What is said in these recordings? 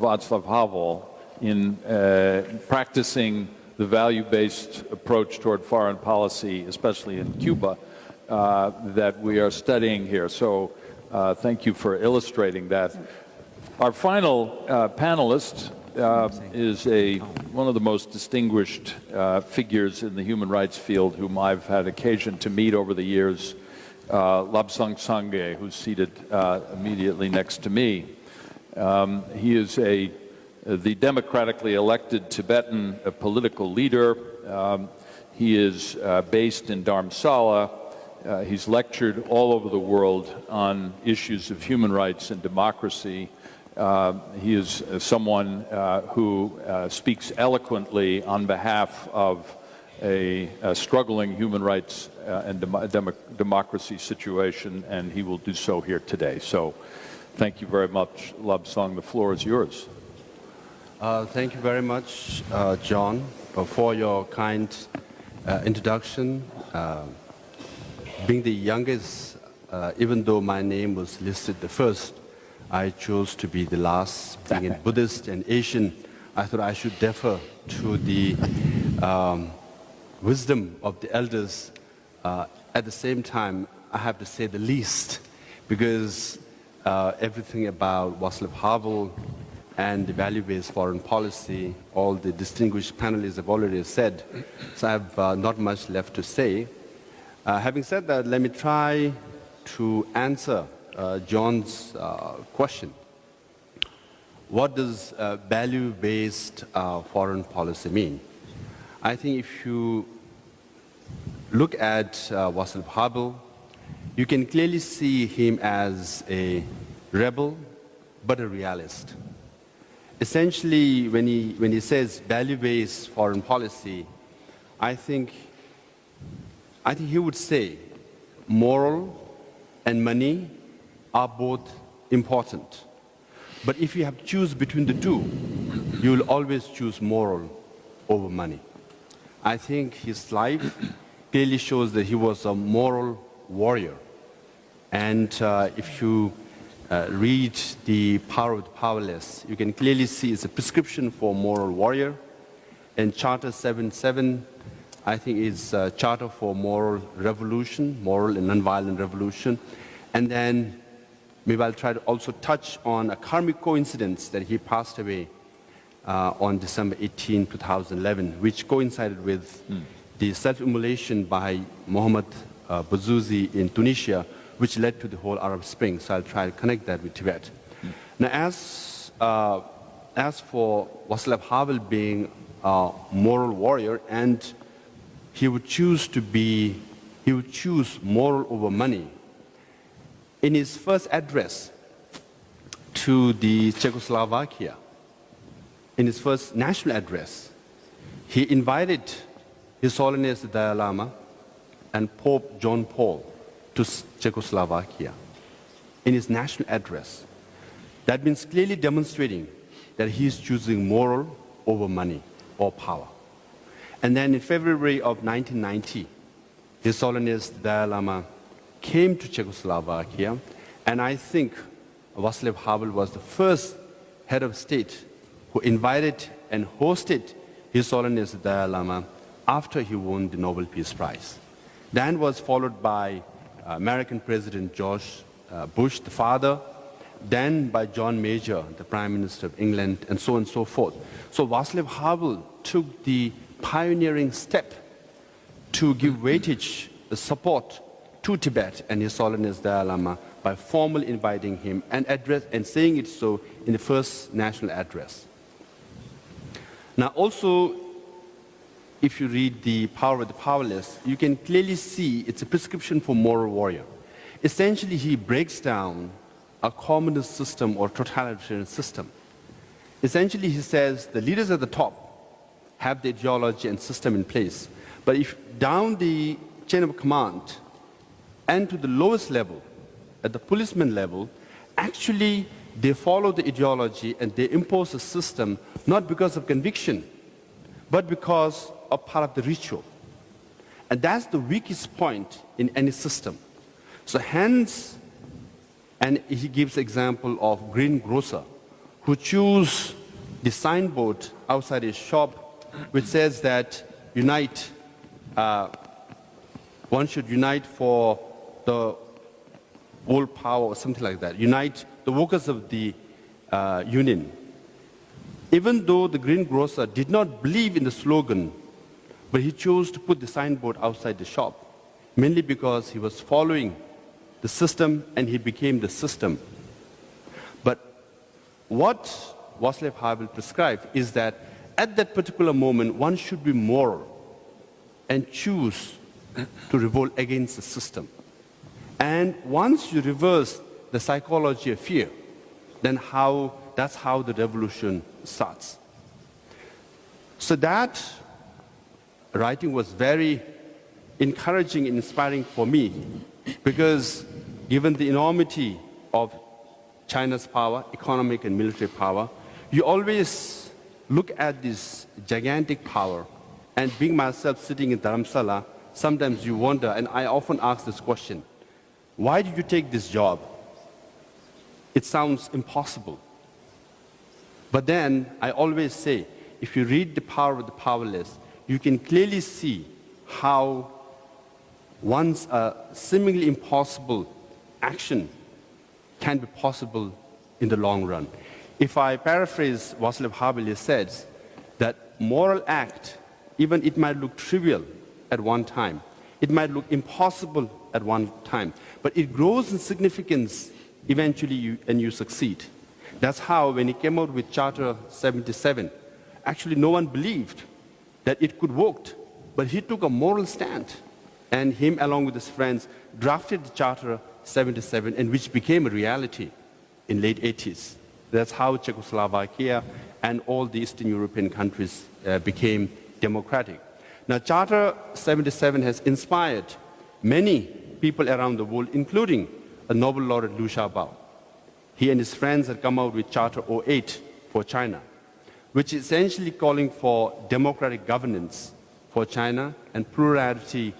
Václav Havel in practicing the value-based approach toward foreign policy, especially in Cuba, that we are studying here. So thank you for illustrating that. Our final panelist is one of the most distinguished figures in the human rights field whom I've had occasion to meet over the years, Lobsang Sangay, who's seated immediately next to me. He is the democratically elected Tibetan political leader. He is based in Dharamsala. He's lectured all over the world on issues of human rights and democracy. He is someone who speaks eloquently on behalf of a struggling human rights and democracy situation, and he will do so here today. So thank you very much, Lobsang. The floor is yours. Thank you very much, John, for your kind introduction. Being the youngest, even though my name was listed the first, I chose to be the last. Being a Buddhist and Asian, I thought I should defer to the wisdom of the elders. At the same time, I have to say the least, because everything about Václav Havel and the value-based foreign policy, all the distinguished panelists have already said, so I have not much left to say. Having said that, let me try to answer John's question. What does value-based foreign policy mean? I think if you look at Václav Havel, you can clearly see him as a rebel, but a realist. Essentially, when he says value-based foreign policy, I think he would say moral and money are both important. But if you have to choose between the two, you will always choose moral over money. I think his life clearly shows that he was a moral warrior. And if you read The Power of the Powerless, you can clearly see it's a prescription for moral warrior. And Charter 77, I think, is a charter for moral revolution, moral and nonviolent revolution. And then maybe I'll try to also touch on a karmic coincidence that he passed away on December 18, 2011, which coincided with the self-immolation by Mohamed Bouazizi in Tunisia, which led to the whole Arab Spring. So I'll try to connect that with Tibet. Now, as for Václav Havel being a moral warrior, and he would choose moral over money. In his first address to the Czechoslovakia, in his first national address, he invited His Holiness the Dalai Lama and Pope John Paul to Czechoslovakia in his national address. That means clearly demonstrating that he is choosing moral over money or power. And then in February of 1990, His Holiness the Dalai Lama came to Czechoslovakia, and I think Václav Havel was the first head of state who invited and hosted His Holiness the Dalai Lama after he won the Nobel Peace Prize. Then was followed by American President George Bush, the father, then by John Major, the Prime Minister of England, and so on and so forth. So Václav Havel took the pioneering step to give weightage, support to Tibet and His Holiness Dalai Lama by formally inviting him and saying it so in the first national address. Now also, if you read The Power of the Powerless, you can clearly see it's a prescription for moral warrior. Essentially, he breaks down a communist system or totalitarian system. Essentially, he says the leaders at the top have the ideology and system in place, but if down the chain of command and to the lowest level, at the policeman level, actually they follow the ideology and they impose a system not because of conviction, but because of part of the ritual. And that's the weakest point in any system. So hence, and he gives example of greengrocer who choose the signboard outside his shop which says that unite, one should unite for the whole power or something like that, unite the workers of the union. Even though the greengrocer did not believe in the slogan, but he chose to put the signboard outside the shop, mainly because he was following the system and he became the system. But what Václav Havel prescribed is that at that particular moment, one should be moral and choose to revolt against the system. And once you reverse the psychology of fear, then that's how the revolution starts. So that writing was very encouraging and inspiring for me, because given the enormity of China's power, economic and military power, you always look at this gigantic power, and being myself sitting in Dharamsala, sometimes you wonder, and I often ask this question, why did you take this job? It sounds impossible. But then I always say, if you read The Power of the Powerless, you can clearly see how once a seemingly impossible action can be possible in the long run. If I paraphrase Václav Havel, he says that moral act, even it might look trivial at one time, it might look impossible at one time, but it grows in significance eventually and you succeed. That's how when he came out with Charter 77, actually no one believed that it could work, but he took a moral stand, and him along with his friends drafted the Charter 77, and which became a reality in late 80s. That's how Czechoslovakia and all the Eastern European countries became democratic. Now, Charter 77 has inspired many people around the world, including a Nobel laureate Liu Xiaobo. He and his friends had come out with Charter 08 for China, which is essentially calling for democratic governance for China and plurality,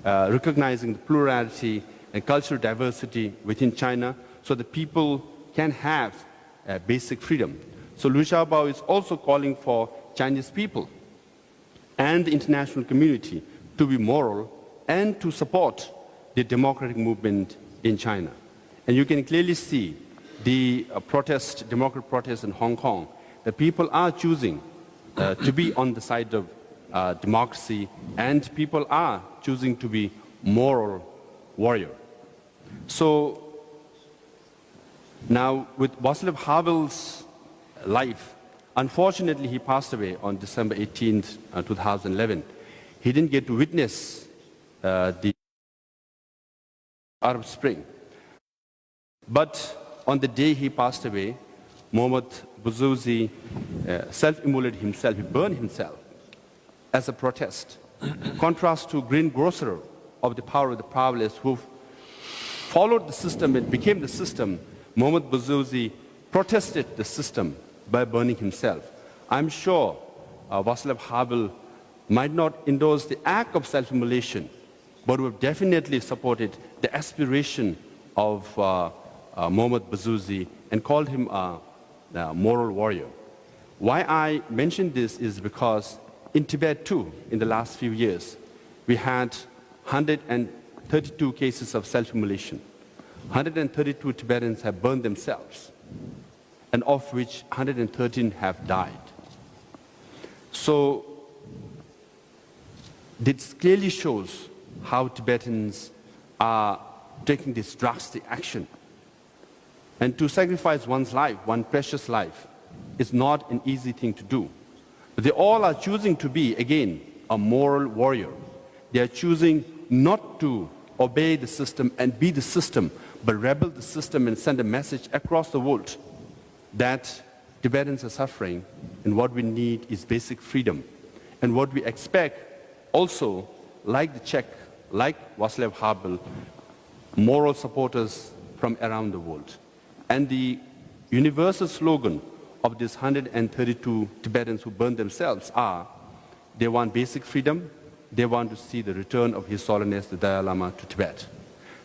recognizing the plurality and cultural diversity within China so that people can have basic freedom. So Liu Xiaobo is also calling for Chinese people and the international community to be moral and to support the democratic movement in China. And you can clearly see the democratic protest in Hong Kong. The people are choosing to be on the side of democracy, and people are choosing to be moral warrior. So now with Václav Havel's life, unfortunately he passed away on December 18th, 2011. He didn't get to witness the Arab Spring. But on the day he passed away, Mohammad Bouazizi self-immolated himself, he burned himself as a protest. Contrast to greengrocer of The Power of the Powerless, who followed the system and became the system, Mohammad Bouazizi protested the system by burning himself. I'm sure Václav Havel might not endorse the act of self-immolation, but would definitely supported the aspiration of Mohammad Bouazizi and called him a moral warrior. Why I mention this is because in Tibet too, in the last few years, we had 132 cases of self-immolation. 132 Tibetans have burned themselves, and of which 113 have died. So this clearly shows how Tibetans are taking this drastic action. And to sacrifice one's life, one precious life, is not an easy thing to do. But they all are choosing to be, again, a moral warrior. They are choosing not to obey the system and be the system, but rebel the system and send a message across the world that Tibetans are suffering, and what we need is basic freedom. And what we expect also, like the Czech, like Václav Havel, moral supporters from around the world. And the universal slogan of these 132 Tibetans who burned themselves are, they want basic freedom, they want to see the return of His Holiness the Dalai Lama to Tibet.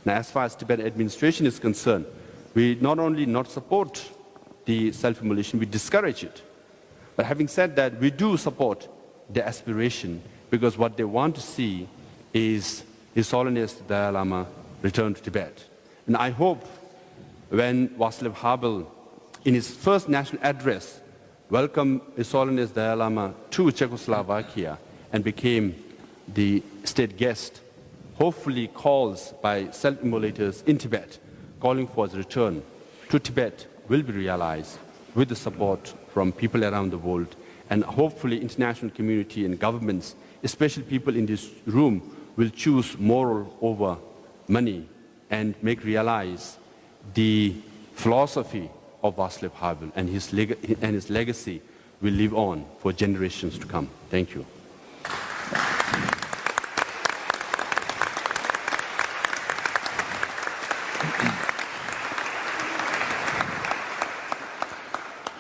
Now, as far as Tibetan administration is concerned, we not only not support the self-immolation, we discourage it. But having said that, we do support their aspiration because what they want to see is His Holiness the Dalai Lama return to Tibet. And I hope when Václav Havel, in his first national address, welcomed His Holiness the Dalai Lama to Czechoslovakia and became the state guest, hopefully calls by self-immolators in Tibet, calling for his return to Tibet, will be realized with the support from people around the world. And hopefully international community and governments, especially people in this room, will choose moral over money and make realize the philosophy of Václav Havel, and his legacy will live on for generations to come. Thank you.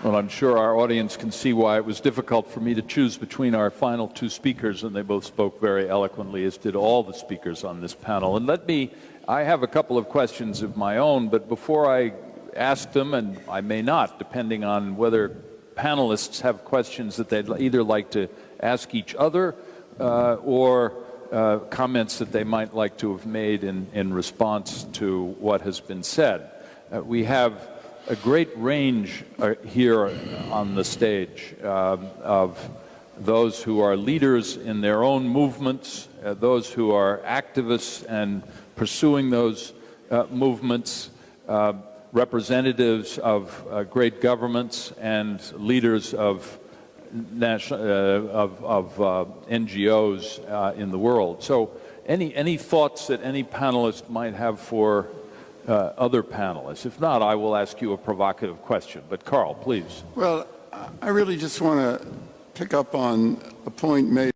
Well, I'm sure our audience can see why it was difficult for me to choose between our final two speakers, and they both spoke very eloquently, as did all the speakers on this panel. And I have a couple of questions of my own, but before I ask them, and I may not, depending on whether panelists have questions that they'd either like to ask each other or comments that they might like to have made in response to what has been said. We have a great range here on the stage of those who are leaders in their own movements, those who are activists and pursuing those movements, representatives of great governments and leaders of NGOs in the world. So any thoughts that any panelist might have for other panelists? If not, I will ask you a provocative question. But Carl, please. Well, I really just want to pick up on a point made